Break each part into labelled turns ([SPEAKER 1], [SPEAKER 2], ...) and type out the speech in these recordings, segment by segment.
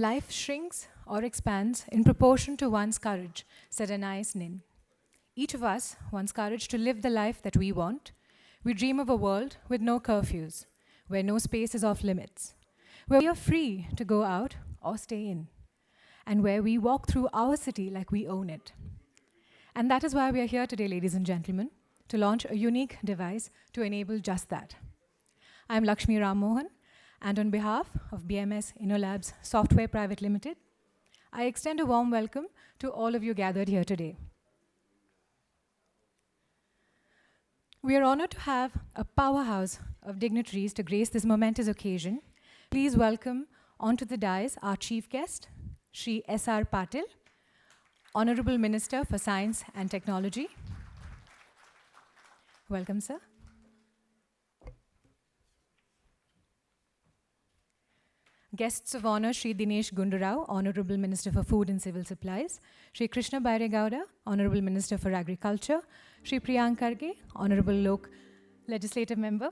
[SPEAKER 1] Life shrinks or expands in proportion to one's courage, said Anais Nin. Each of us wants courage to live the life that we want. We dream of a world with no curfews, where no space is off limits, where we are free to go out or stay in, and where we walk through our city like we own it. And that is why we are here today, ladies and gentlemen, to launch a unique device to enable just that. I'm Lakshmi Ram Mohan, and on behalf of BMS InnoLabs Software Private Limited, I extend a warm welcome to all of you gathered here today. We are honored to have a powerhouse of dignitaries to grace this momentous occasion. Please welcome onto the dais our chief guest, Shri S.R. Patil, Honorable Minister for Science and Technology. Welcome, sir. Guests of honor, Shri Dinesh Gundurao, Honorable Minister for Food and Civil Supplies, Shri Krishna Bairegowda, Honorable Minister for Agriculture, Shri Priyank Karge, Honorable Lok Legislative Member,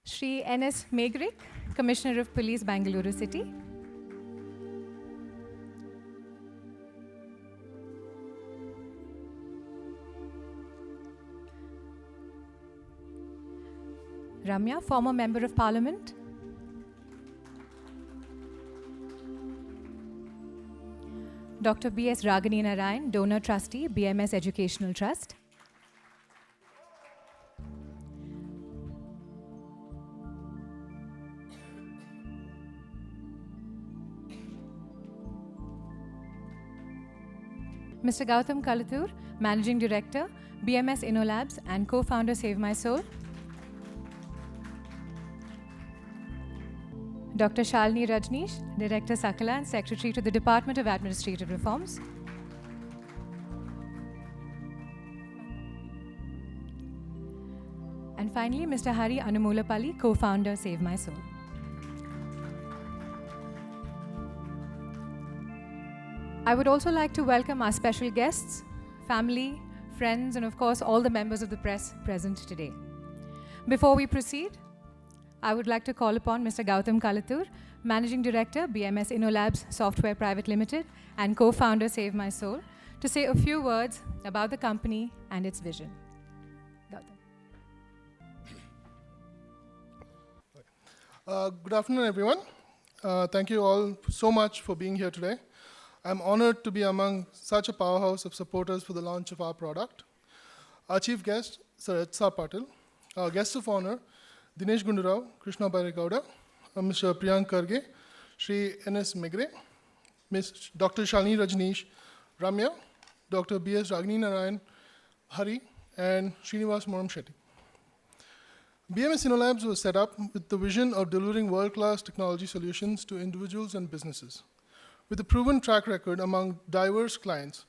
[SPEAKER 1] Shri N.S. Megrik, Commissioner of Police, Bangalore City, Ramya, former Member of Parliament, Dr. B.S. Ragini Narayan, Donor Trustee, BMS Educational Trust. Mr. Gautam Kalathur, Managing Director, BMS InnoLabs and co-founder Save My Soul. Dr. Shalini Rajneesh, Director Sakala and Secretary to the Department of Administrative Reforms. And finally, Mr. Hari Anumulapalli, co-founder Save My Soul. I would also like to welcome our special guests, family, friends, and of course, all the members of the press present today. Before we proceed, I would like to call upon Mr. Gautam Kalathur, Managing Director, BMS InnoLabs Software Private Limited, and co-founder Save My Soul, to say a few words about the company and its vision. Gautam.
[SPEAKER 2] Good afternoon, everyone. Thank you all so much for being here today. I'm honored to be among such a powerhouse of supporters for the launch of our product. Our chief guest, Sir S.R. Patil, our guests of honor, Dinesh Gundurao, Krishna Bairegowda, Mr. Priyank Karge, Shri N.S. Megre, Ms. Dr. Shalini Rajneesh, Ramya, Dr. B.S. Ragini Narayan, Hari, and Srinivas Moram Shetty. BMS InnoLabs was set up with the vision of delivering world-class technology solutions to individuals and businesses. With a proven track record among diverse clients,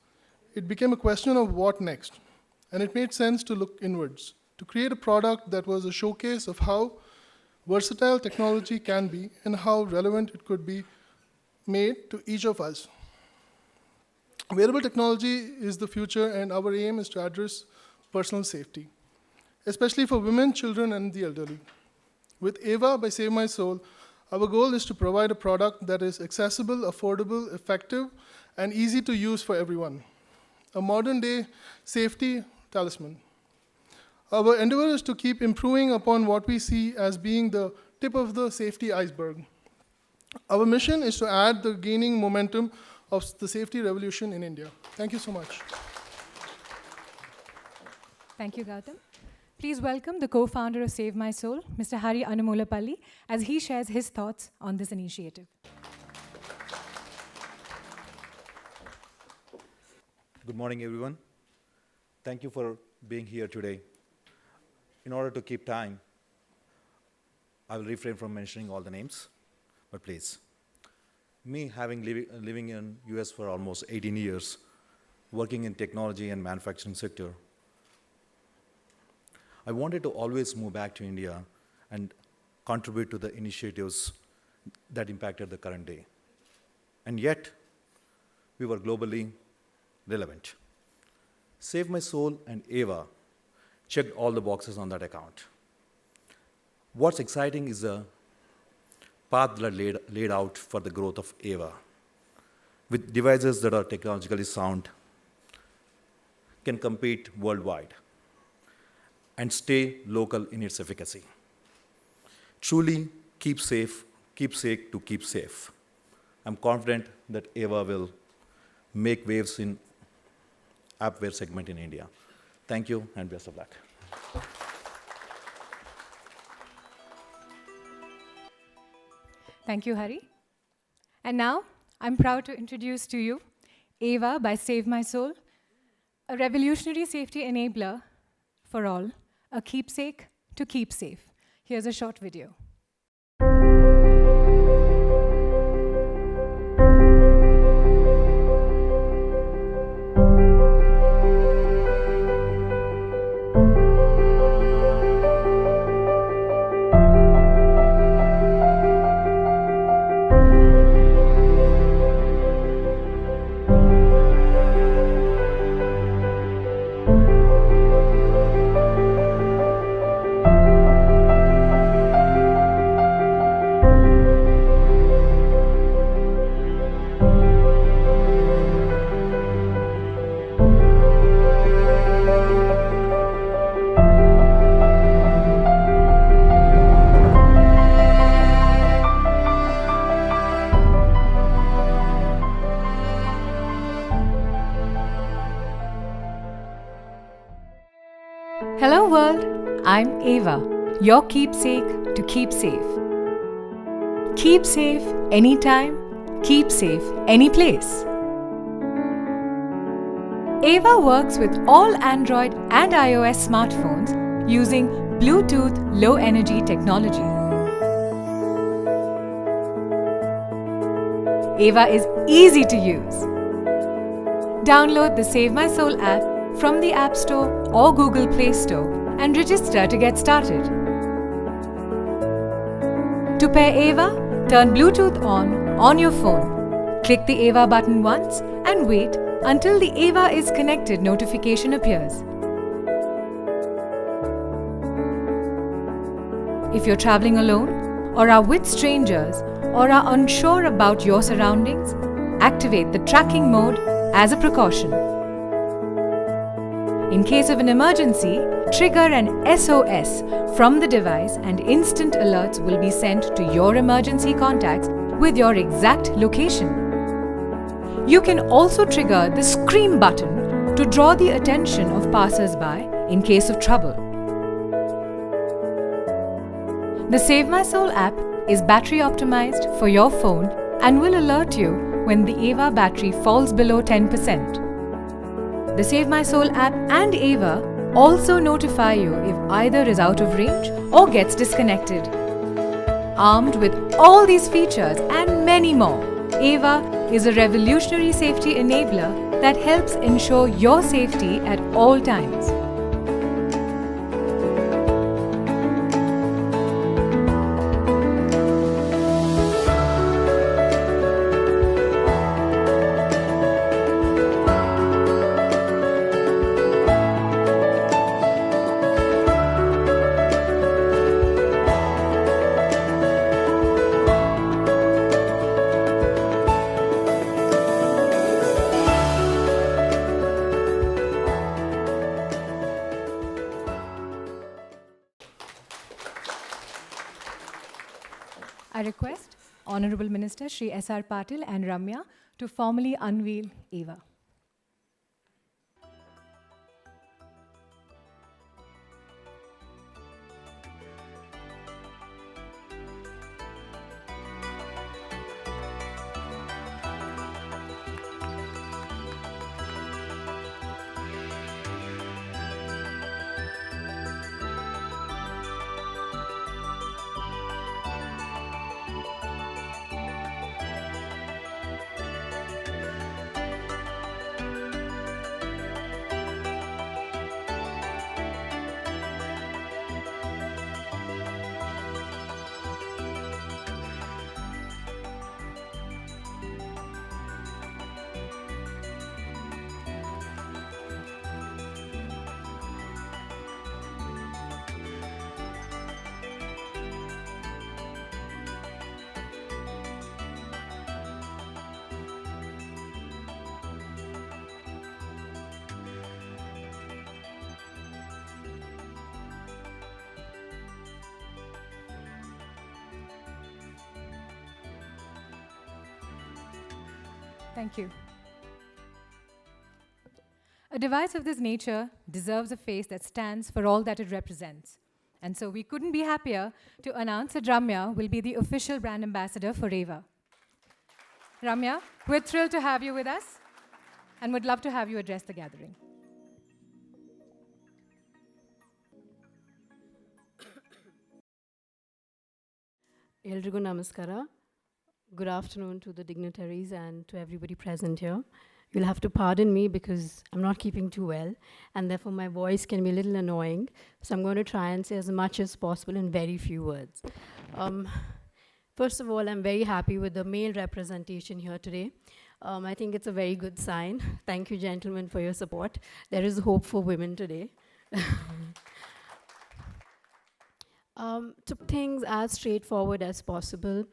[SPEAKER 2] it became a question of what next, and it made sense to look inwards, to create a product that was a showcase of how versatile technology can be and how relevant it could be made to each of us. Wearable technology is the future, and our aim is to address personal safety, especially for women, children, and the elderly. With AVA by Save My Soul, our goal is to provide a product that is accessible, affordable, effective, and easy to use for everyone. A modern-day safety talisman. Our endeavor is to keep improving upon what we see as being the tip of the safety iceberg. Our mission is to add the gaining momentum of the safety revolution in India. Thank you so much.
[SPEAKER 1] Thank you, Gautam. Please welcome the co-founder of Save My Soul, Mr. Hari Anumulapalli, as he shares his thoughts on this initiative.
[SPEAKER 3] Good morning, everyone. Thank you for being here today. In order to keep time, I will refrain from mentioning all the names, but please. Me having living in US for almost 18 years, working in technology and manufacturing sector, I wanted to always move back to India and contribute to the initiatives that impacted the current day. And yet, we were globally relevant. Save My Soul and AVA checked all the boxes on that account. What's exciting is the path that are laid out for the growth of AVA. With devices that are technologically sound, can compete worldwide, and stay local in its efficacy. Truly, keep safe to keep safe. I'm confident that AVA will make waves in appware segment in India. Thank you, and best of luck.
[SPEAKER 1] Thank you, Hari. And now, I'm proud to introduce to you AVA by Save My Soul, a revolutionary safety enabler for all, a keepsake to keep safe. Here's a short video. Hello world, I'm Ava, your keepsake to keep safe. Keep safe anytime, keep safe any place. AVA works with all Android and iOS smartphones using Bluetooth Low Energy technology. AVA is easy to use. Download the Save My Soul app from the App Store or Google Play Store and register to get started. To pair AVA, turn Bluetooth on your phone. Click the AVA button once and wait until the AVA is connected notification appears. If you're traveling alone or are with strangers or are unsure about your surroundings, activate the tracking mode as a precaution. In case of an emergency, trigger an SOS from the device and instant alerts will be sent to your emergency contacts with your exact location. You can also trigger the scream button to draw the attention of passers-by in case of trouble. The Save My Soul app is battery optimized for your phone and will alert you when the AVA battery falls below 10%. The Save My Soul app and AVA also notify you if either is out of range or gets disconnected. Armed with all these features and many more, AVA is a revolutionary safety enabler that helps ensure your safety at all times. I request Honorable Minister Shri S.R. Patil and Ramya to formally unveil AVA. Thank you. A device of this nature deserves a face that stands for all that it represents. And so we couldn't be happier to announce that Ramya will be the official brand ambassador for AVA. Ramya, we're thrilled to have you with us and would love to have you address the gathering.
[SPEAKER 4] Eldrigu Namaskara. Good afternoon to the dignitaries and to everybody present here. You'll have to pardon me because I'm not keeping too well, and therefore my voice can be a little annoying. So I'm going to try and say as much as possible in very few words. First of all, I'm very happy with the male representation here today. I think it's a very good sign. Thank you, gentlemen, for your support. There is hope for women today. To put things as straightforward as possible,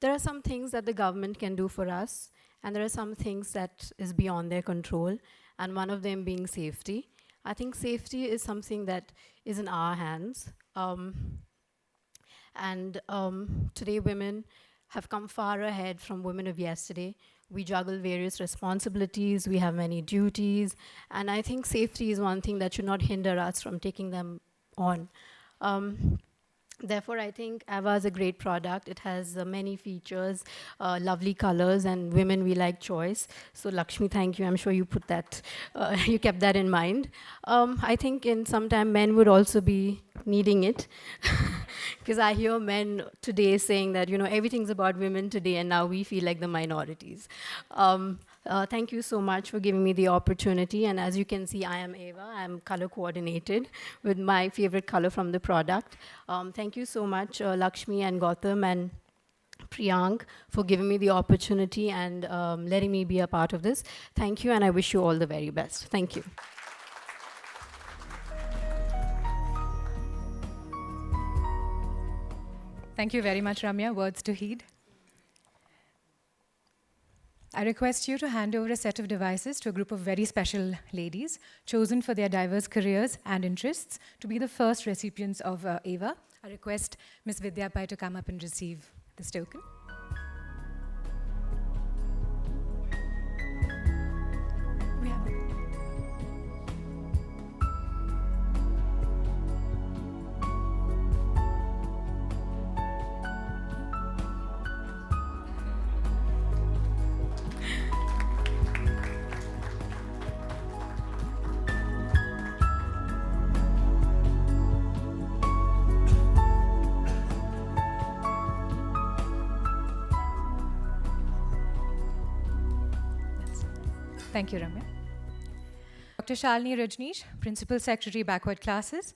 [SPEAKER 4] there are some things that the government can do for us, and there are some things that is beyond their control, and one of them being safety. I think safety is something that is in our hands. Today women have come far ahead from women of yesterday. We juggle various responsibilities, we have many duties, and I think safety is one thing that should not hinder us from taking them on. Therefore, I think AVA is a great product. It has many features, lovely colors, and women, we like choice. So Lakshmi, thank you. I'm sure you put that, you kept that in mind. I think in some time men would also be needing it. Because I hear men today saying that, you know, everything's about women today, and now we feel like the minorities. Thank you so much for giving me the opportunity. And as you can see, I am Ava. I'm color coordinated with my favorite color from the product. Thank you so much, Lakshmi and Gautam and Priyank, for giving me the opportunity and letting me be a part of this. Thank you, and I wish you all the very best. Thank you.
[SPEAKER 1] Thank you very much, Ramya. Words to heed. I request you to hand over a set of devices to a group of very special ladies chosen for their diverse careers and interests to be the first recipients of AVA. I request Ms. Vidya Pai to come up and receive this token. We have it. Thank you, Ramya. Dr. Shalini Rajneesh, Principal Secretary, Backward Classes,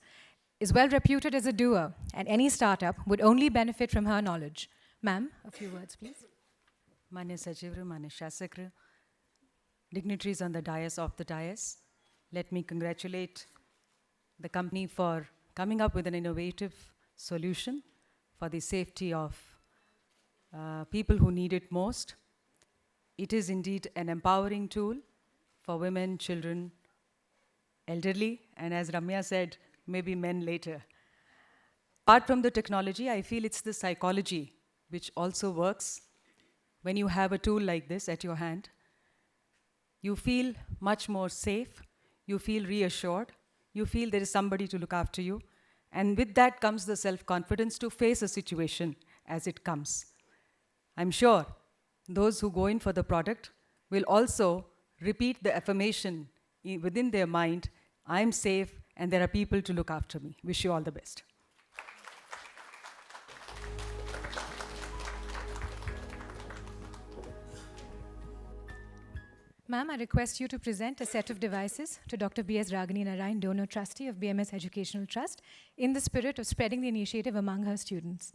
[SPEAKER 1] is well reputed as a doer, and any startup would only benefit from her knowledge. Ma'am, a few words, please.
[SPEAKER 5] Manya Sajivru, Manya Shasakru, dignitaries on the dais of the dais, let me congratulate the company for coming up with an innovative solution for the safety of people who need it most. It is indeed an empowering tool for women, children, elderly, and as Ramya said, maybe men later. Apart from the technology, I feel it's the psychology which also works. When you have a tool like this at your hand, you feel much more safe, you feel reassured, you feel there is somebody to look after you, and with that comes the self-confidence to face a situation as it comes. I'm sure those who go in for the product will also repeat the affirmation within their mind, I'm safe and there are people to look after me. Wish you all the best.
[SPEAKER 1] Ma'am, I request you to present a set of devices to Dr. B.S. Ragini Narayan, Donor Trustee of BMS Educational Trust, in the spirit of spreading the initiative among her students.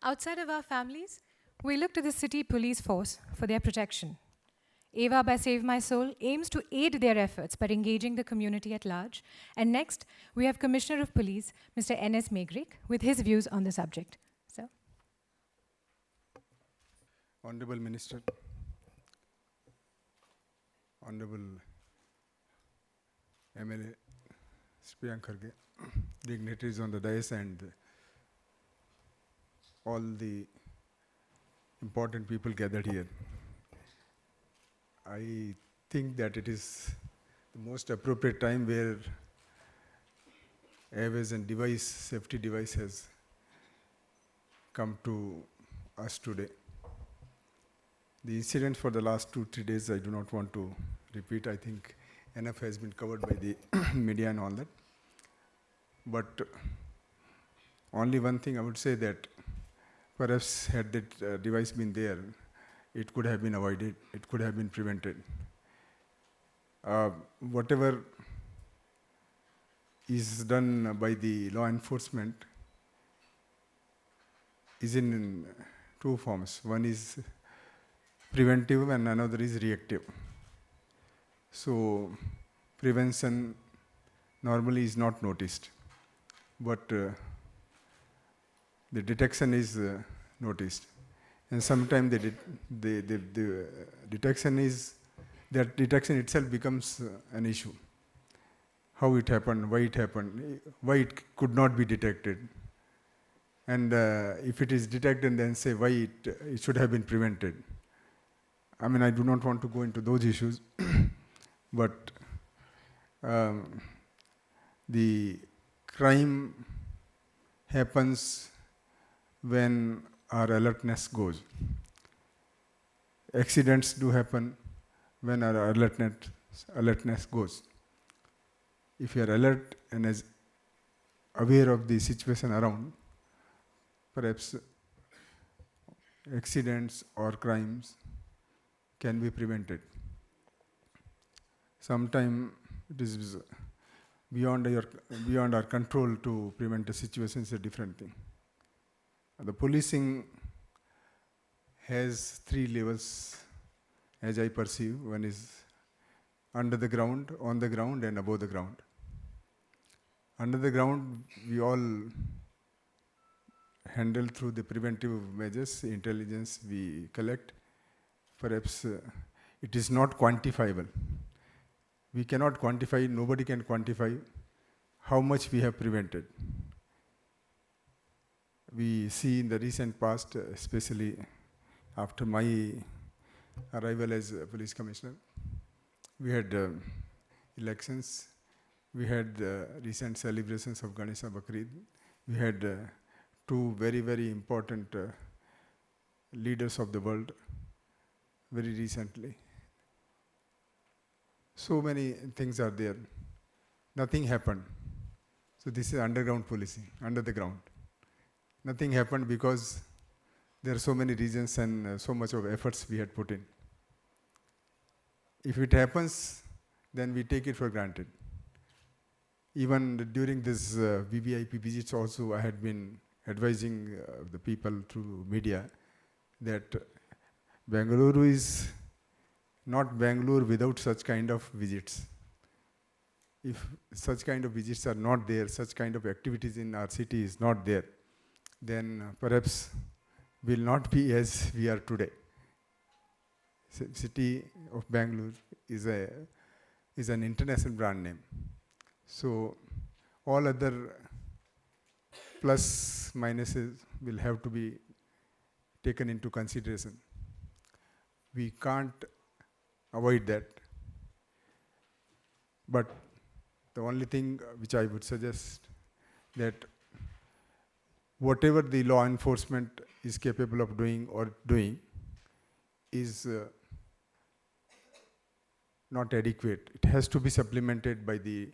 [SPEAKER 1] Outside of our families, we look to the city police force for their protection. AVA by Save My Soul aims to aid their efforts by engaging the community at large. And next, we have Commissioner of Police, Mr. N.S. Megrik, with his views on the subject. So,
[SPEAKER 6] Honorable Minister, Honorable MLA Priyank Kharge, dignitaries on the dais, and all the important people gathered here. I think that it is the most appropriate time where AVAs and safety device has come to us today. The incident for the last 2-3 days, I do not want to repeat. I think enough has been covered by the media and all that. But only one thing I would say, that perhaps had that device been there, it could have been avoided, it could have been prevented. Whatever is done by the law enforcement is in two forms. One is preventive and another is reactive. So prevention normally is not noticed, but the detection is noticed. And sometimes the detection itself becomes an issue. How it happened, why it could not be detected. And if it is detected, then say why it should have been prevented. I mean, I do not want to go into those issues, but the crime happens when our alertness goes. Accidents do happen when our alertness goes. If you are alert and as aware of the situation around, perhaps accidents or crimes can be prevented. Sometimes it is beyond our control to prevent a situation. Is a different thing. The policing has 3 levels, as I perceive. One is under the ground, on the ground, and above the ground. Under the ground, we all handle through the preventive measures, intelligence we collect. Perhaps it is not quantifiable. We cannot quantify, nobody can quantify how much we have prevented. We see in the recent past, especially after my arrival as police commissioner, we had elections, we had recent celebrations of Ganesha Bakrid, we had 2 very, very important leaders of the world very recently. So many things are there. Nothing happened. So this is underground policing, under the ground. Nothing happened because there are so many reasons and so much of efforts we had put in. If it happens, then we take it for granted. Even during this VVIP visits also, I had been advising the people through media that Bengaluru is not Bangalore without such kind of visits. If such kind of visits are not there, such kind of activities in our city is not there, then perhaps we'll not be as we are today. City of Bangalore is an international brand name. So all other plus minuses will have to be taken into consideration. We can't avoid that. But the only thing which I would suggest, that whatever the law enforcement is capable of doing is not adequate. It has to be supplemented by the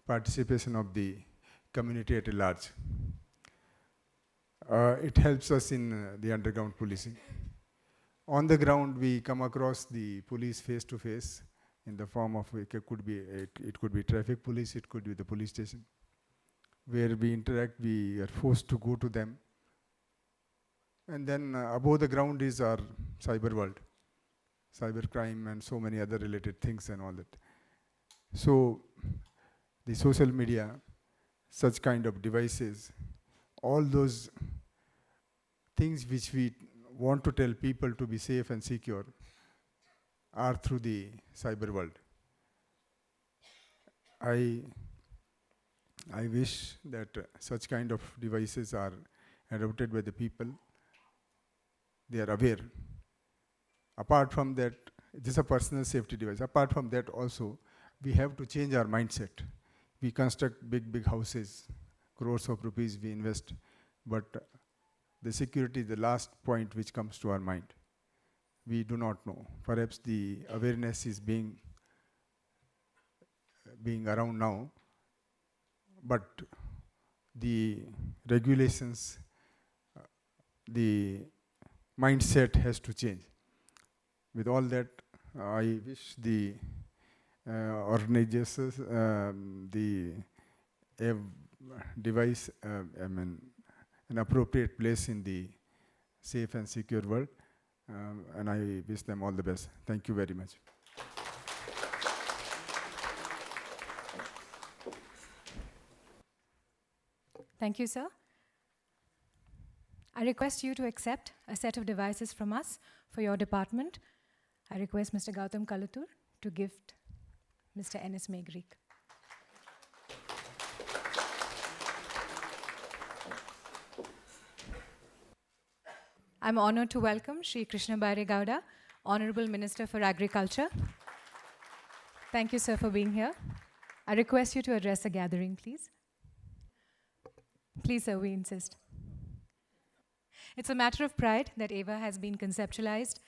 [SPEAKER 6] participation of the community at large. It helps us in the underground policing. On the ground, we come across the police face to face in the form of, it could be traffic police, it could be the police station. Where we interact, we are forced to go to them. And then above the ground is our cyber world, cyber crime and so many other related things and all that. So the social media, such kind of devices, all those things which we want to tell people to be safe and secure are through the cyber world. I I wish that such kind of devices are adopted by the people. They are aware. Apart from that, this is a personal safety device. Apart from that also, we have to change our mindset. We construct big houses, crores of rupees we invest, but the security is the last point which comes to our mind. We do not know. Perhaps the awareness is being around now, but the regulations, the mindset has to change. With all that, I wish the organizers, the device, an appropriate place in the safe and secure world, and I wish them all the best. Thank you very much.
[SPEAKER 1] Thank you, sir. I request you to accept a set of devices from us for your department. I request Mr. Gautam Kalatur to gift Mr. N.S. Megrik. I'm honored to welcome Shri Krishna Baire Gowda, Honorable Minister for Agriculture. Thank you, sir, for being here. I request you to address the gathering, please. Please, sir, we insist. It's a matter of pride that AVA has been conceptualized,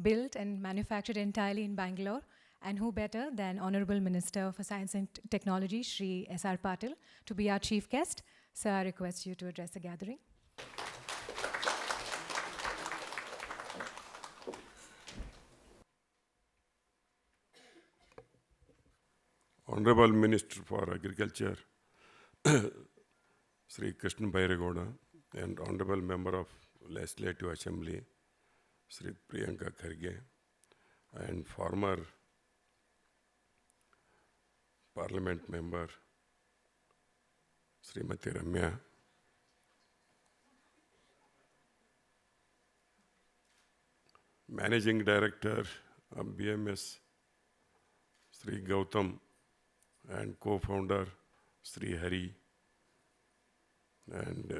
[SPEAKER 1] built and manufactured entirely in Bangalore, and who better than Honorable Minister for Science and Technology, Shri S.R. Patil, to be our chief guest. Sir, I request you to address the gathering.
[SPEAKER 7] Honorable Minister for Agriculture, Sri Krishna Bairegowda, and Honorable Member of Legislative Assembly, Sri Priyanka Kharge, and former Parliament Member, Srimati Ramya, Managing Director of BMS, Sri Gautam, and co-founder Sri Hari, and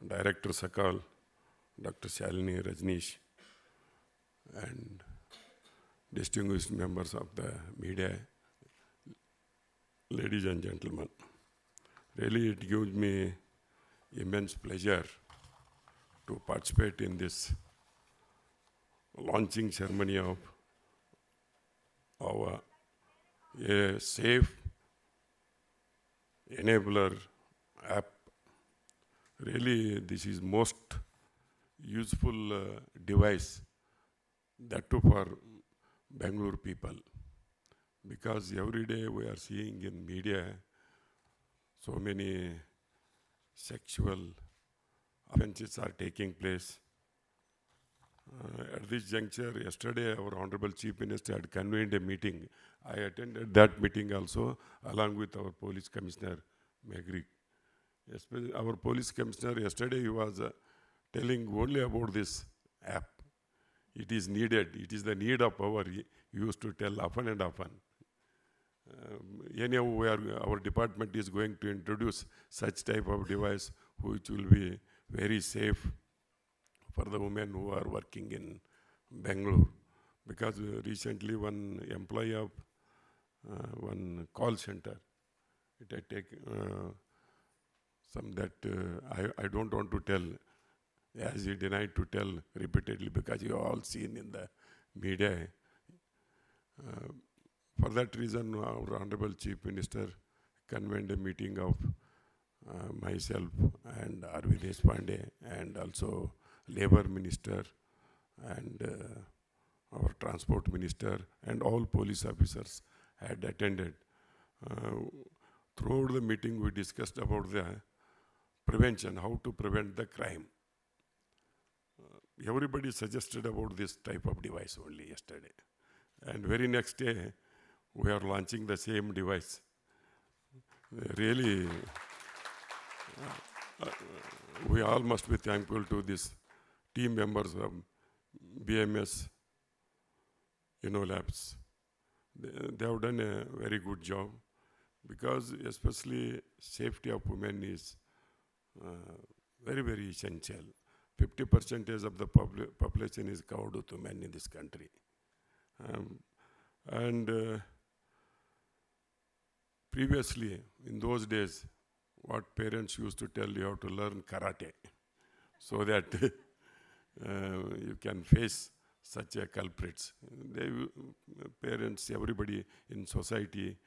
[SPEAKER 7] Director Sakal, Dr. Shalini Rajneesh, and distinguished members of the media, ladies and gentlemen. Really, it gives me immense pleasure to participate in this launching ceremony of our a safe enabler app. Really, this is most useful device, that too for Bangalore people, because every day we are seeing in media so many sexual offenses are taking place. At this juncture, yesterday our Honorable Chief Minister had convened a meeting. I attended that meeting also, along with our Police Commissioner, Megrik. Our Police Commissioner, yesterday he was telling only about this app. It is needed. It is the need of our, he used to tell often and often. Anyhow, our department is going to introduce such type of device which will be very safe for the women who are working in Bangalore. Because recently one employee of one call center, it had taken some that I don't want to tell, as he denied to tell repeatedly, because you have all seen in the media. For that reason, our Honorable Chief Minister convened a meeting of myself and R.V. Deshpande, and also Labour Minister, and our Transport Minister, and all police officers had attended. Throughout the meeting, we discussed about the prevention, how to prevent the crime. Everybody suggested about this type of device only yesterday. And very next day, we are launching the same device. Really, we all must be thankful to these team members of BMS, InnoLabs. they have done a very good job, because especially safety of women is very, very essential. 50% of the population is covered with women in this country. And previously, in those days, what parents used to tell you, have to learn karate so that you can face such a culprits. Parents, everybody in society,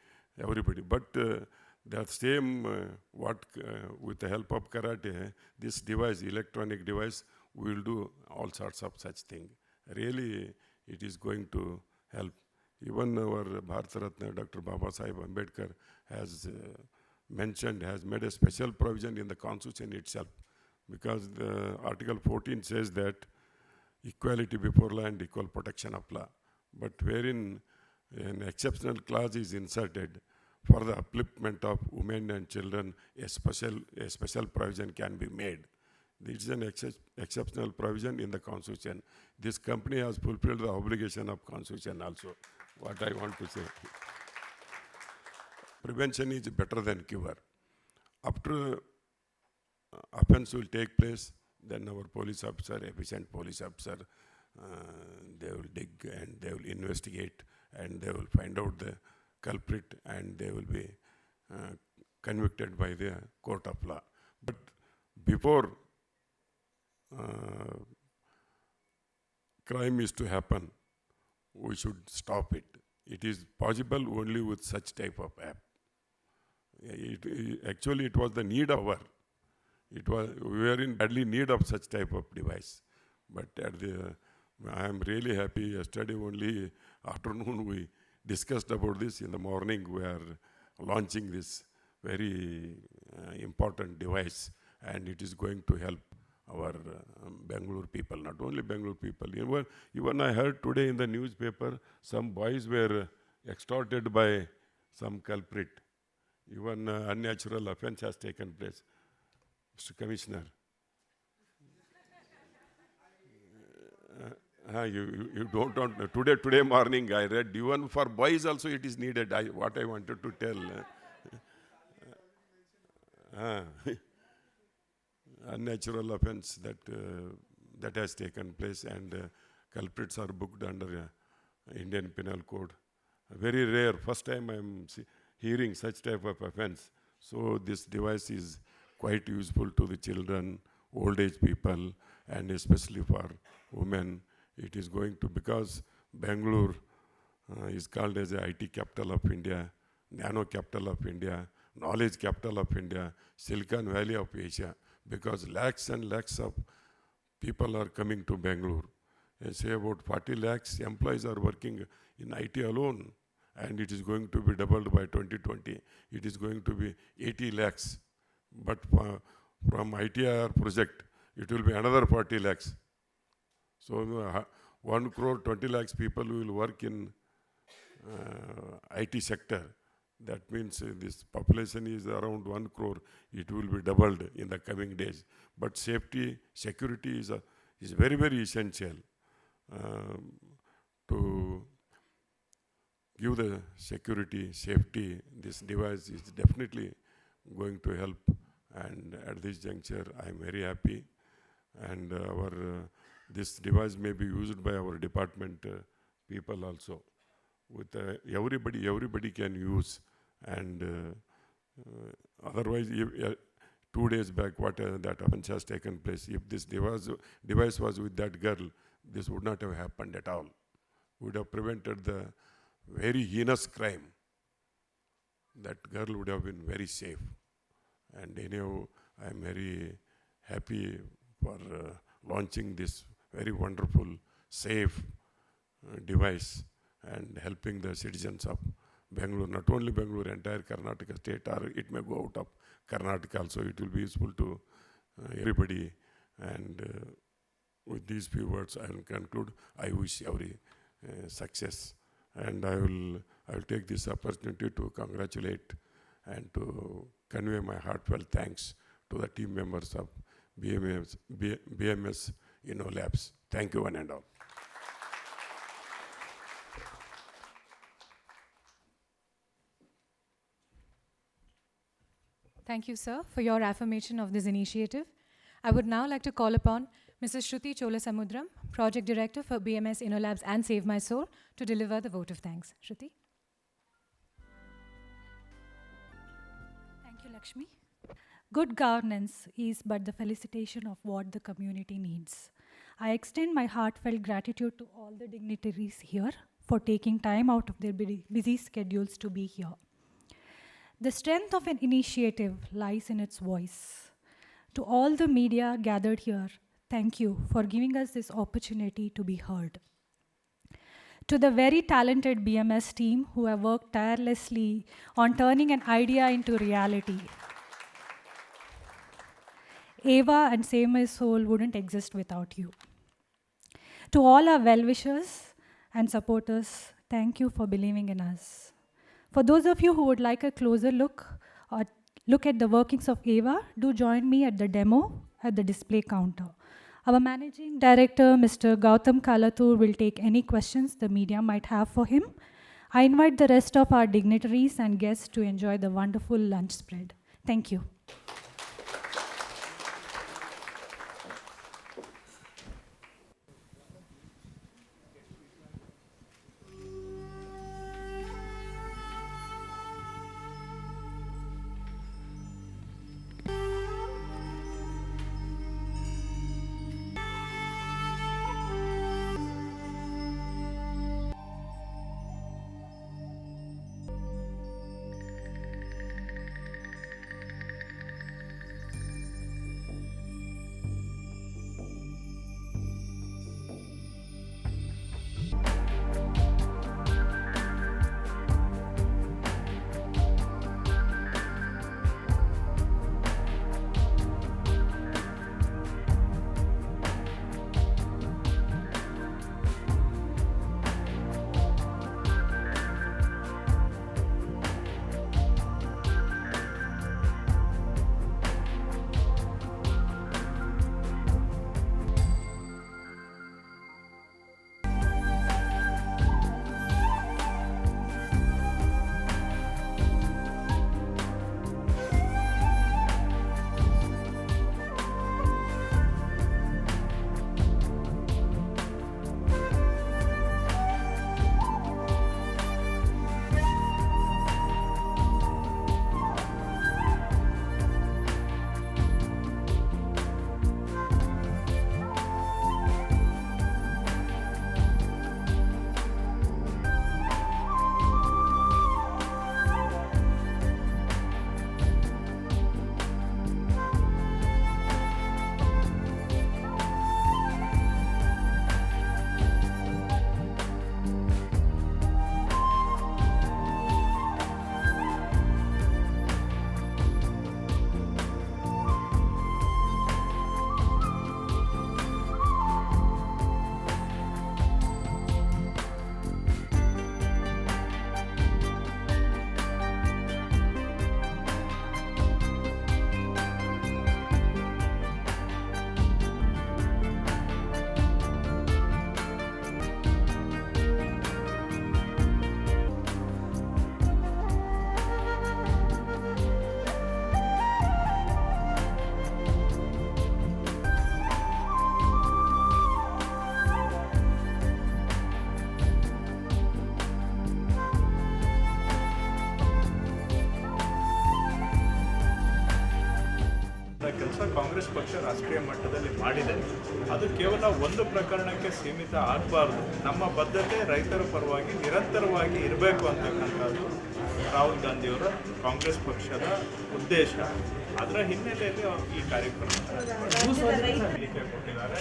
[SPEAKER 7] everybody. But that same, with the help of karate, this device, electronic device, we will do all sorts of such thing. Really, it is going to help. Even our Bharat Ratna, Dr. Baba Sahib Ambedkar has made a special provision in the Constitution itself, because the Article 14 says that equality before law and equal protection of law. But wherein an exceptional clause is inserted for the upliftment of women and children, a special provision can be made. This is an exceptional provision in the Constitution. This company has fulfilled the obligation of Constitution also, what I want to say. Prevention is better than cure. After offense will take place, then our police officer, efficient police officer, they will dig and they will investigate and they will find out the culprit and they will be convicted by the court of law. But before crime is to happen, we should stop it. It is possible only with such type of app. Actually, it was the need of our. We were in badly need of such type of device. But I am really happy. Yesterday only afternoon we discussed about this. In the morning we are launching this very important device, and it is going to help our Bangalore people, not only Bangalore people. Even I heard today in the newspaper, some boys were extorted by some culprit. Even unnatural offense has taken place. Mr. Commissioner. You don't want, today morning I read, even for boys also it is needed, what I wanted to tell. Unnatural offense that has taken place, and culprits are booked under Indian Penal Code. Very rare, first time I am hearing such type of offense. So this device is quite useful to the children, old age people, and especially for women. It is going to, because Bangalore is called as the IT capital of India, nano capital of India, knowledge capital of India, Silicon Valley of Asia, because lakhs and lakhs of people are coming to Bangalore. I say about 40 lakhs employees are working in IT alone, and it is going to be doubled by 2020. It is going to be 80 lakhs. But from ITR project, it will be another 40 lakhs. So 1 crore 20 lakhs people will work in IT sector. That means this population is around 1 crore. It will be doubled in the coming days. But safety, security is very, very essential to give the security, safety. This device is definitely going to help. And at this juncture, I am very happy. And this device may be used by our department people also. With everybody can use. And otherwise, 2 days back, that offense has taken place. If this device was with that girl, this would not have happened at all. Would have prevented the very heinous crime. That girl would have been very safe. And anyhow, I am very happy for launching this very wonderful, safe device and helping the citizens of Bangalore, not only Bangalore, entire Karnataka state, or it may go out of Karnataka also. It will be useful to everybody. And with these few words, I will conclude. I wish every success. And I will take this opportunity to congratulate and to convey my heartfelt thanks to the team members of BMS Labs. Thank you, one and all.
[SPEAKER 1] Thank you, sir, for your affirmation of this initiative. I would now like to call upon Mrs. Shruti Cholasamudram, Project Director for BMS InnoLabs and Save My Soul, to deliver the vote of thanks. Shruti.
[SPEAKER 8] Thank you, Lakshmi. Good governance is but the felicitation of what the community needs. I extend my heartfelt gratitude to all the dignitaries here for taking time out of their busy schedules to be here. The strength of an initiative lies in its voice. To all the media gathered here, thank you for giving us this opportunity to be heard. To the very talented BMS team who have worked tirelessly on turning an idea into reality. AVA and Save My Soul wouldn't exist without you. To all our well-wishers and supporters, thank you for believing in us. For those of you who would like a closer look or look at the workings of AVA, do join me at the demo at the display counter. Our Managing Director, Mr. Gautam Kalatur, will take any questions the media might have for him. I invite the rest of our dignitaries and guests to enjoy the wonderful lunch spread. Thank you.
[SPEAKER 9] ಕೆಲಸ ಕಾಂಗ್ರೆಸ್ ಪಕ್ಷ ರಾಷ್ಟ್ರೀಯ ಮಟ್ಟದಲ್ಲಿ ಮಾಡಿದೆ. ಅದು ಕೇವಲ ಒಂದು ಪ್ರಕರಣಕ್ಕೆ ಸೀಮಿತ ಆಗಬಾರ್ದು. ನಮ್ಮ ಬದ್ಧತೆ ರೈತರ ಪರವಾಗಿ ನಿರಂತರವಾಗಿ ಇರಬೇಕು ಅಂತಕ್ಕಂಥದ್ದು ರಾಹುಲ್ ಗಾಂಧಿಯವರ ಕಾಂಗ್ರೆಸ್ ಪಕ್ಷದ ಉದ್ದೇಶ. ಅದರ ಹಿನ್ನೆಲೆಯಲ್ಲಿ ಈ ಕಾರ್ಯಕ್ರಮ ಹೇಳಿಕೆ ಕೊಟ್ಟಿದ್ದಾರೆ.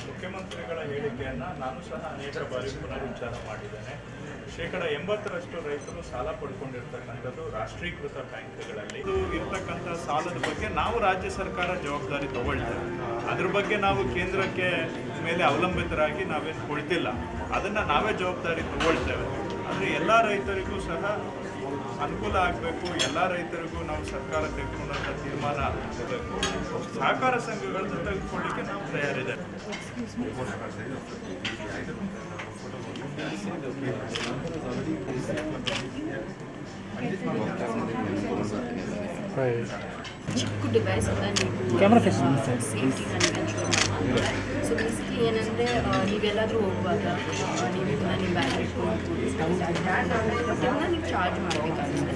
[SPEAKER 9] ಮುಖ್ಯಮಂತ್ರಿಗಳ ಹೇಳಿಕೆಯನ್ನು ನಾನು ಸಹ ಅನೇಕ ಬಾರಿ ಪುನರುಚ್ಚಾರ ಮಾಡಿದ್ದೇನೆ. 80% ರೈತರು ಸಾಲ ಪಡ್ಕೊಂಡಿರ್ತಕ್ಕಂಥದ್ದು ರಾಷ್ಟ್ರೀಕೃತ ಬ್ಯಾಂಕ್ಗಳಲ್ಲಿ. ಇದು ಇರ್ತಕ್ಕಂಥ ಸಾಲದ ಬಗ್ಗೆ ನಾವು ರಾಜ್ಯ ಸರ್ಕಾರ ಜವಾಬ್ದಾರಿ ತಗೊಳ್ತೇವೆ. ಅದ್ರ ಬಗ್ಗೆ ನಾವು ಕೇಂದ್ರಕ್ಕೆ ಮೇಲೆ ಅವಲಂಬಿತರಾಗಿ ನಾವೇನು ಕೊಡ್ತಿಲ್ಲ. ಅದನ್ನು ನಾವೇ ಜವಾಬ್ದಾರಿ ತಗೊಳ್ತೇವೆ. ಆದರೆ ಎಲ್ಲ ರೈತರಿಗೂ ಸಹ ಅನುಕೂಲ ಆಗಬೇಕು. ಎಲ್ಲ ರೈತರಿಗೂ ನಾವು ಸರ್ಕಾರ ತೆಗೆದುಕೊಂಡಂಥ ತೀರ್ಮಾನ ಆಗಬೇಕು. ಸಹಕಾರ ಸಂಘಗಳನ್ನ ತೆಗೆದುಕೊಳ್ಳಿಕ್ಕೆ ನಾವು ತಯಾರಿದ್ದೇವೆ.
[SPEAKER 10] Right.
[SPEAKER 4] ಚಿಕ್ಕ ಡಿವೈಸಿಂದ ನೀವು ಸೇಫ್ಟಿನ ನೀವು ಎನ್ಶೋರ್ ಮಾಡ್ತೀರಾ. ಸೊ ಬೇಸಿಕ್ಲಿ ಏನಂದರೆ ನೀವೆಲ್ಲಾದರೂ ಹೋಗುವಾಗ ನೀವು ಇದನ್ನು ನಿಮ್ಮ ಬ್ಯಾಗ್ ಇಟ್ಕೊಂಡು ಬಟ್ ಇದನ್ನ ನೀವು ಚಾರ್ಜ್ ಮಾಡಬೇಕಾಗುತ್ತೆ.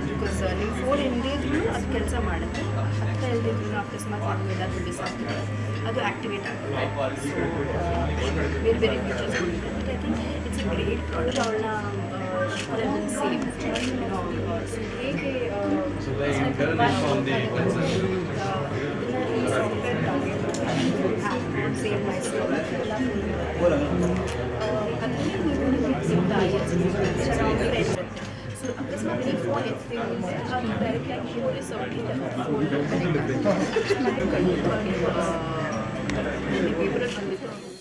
[SPEAKER 4] ಬಿಕಾಸ್ ನಿಮ್ಮ ಫೋನ್ ಇಲ್ಲದಿದ್ರೂ ಅದು ಕೆಲಸ ಮಾಡುತ್ತೆ, ಹತ್ತ ಇಲ್ಲದಿದ್ರೂ ಅಕಸ್ಮಾತ್ ನೀವು ಎಲ್ಲಾದರೂ ಬಿಸಾಕಿದ್ರೆ ಅದು ಆ್ಯಕ್ಟಿವೇಟ್ ಆಗುತ್ತೆ. ಸೊ ಬೇರೆ ಬೇರೆ features but I think it's A great product. ಅವಳನ್ನ ಸೇವ್ ಸೊ ಹೇಗೆ ಸೇವ್ ಮೈಸೂರು ಅದರಲ್ಲಿ ನೀವು ಸೊ ಅಕಸ್ಮಾತ್ ಈ ಫೋನ್ ಎತ್ತಿದ್ರೆ ಅದು ಡೈರೆಕ್ಟಾಗಿ ಪೊಲೀಸ್ ಅವರಿಗೆ ಫೋನ್ ಕನೆಕ್ಟ್ ಆಗುತ್ತೆ. ಪೇಪರಲ್ಲಿ ಬಂದಿತ್ತು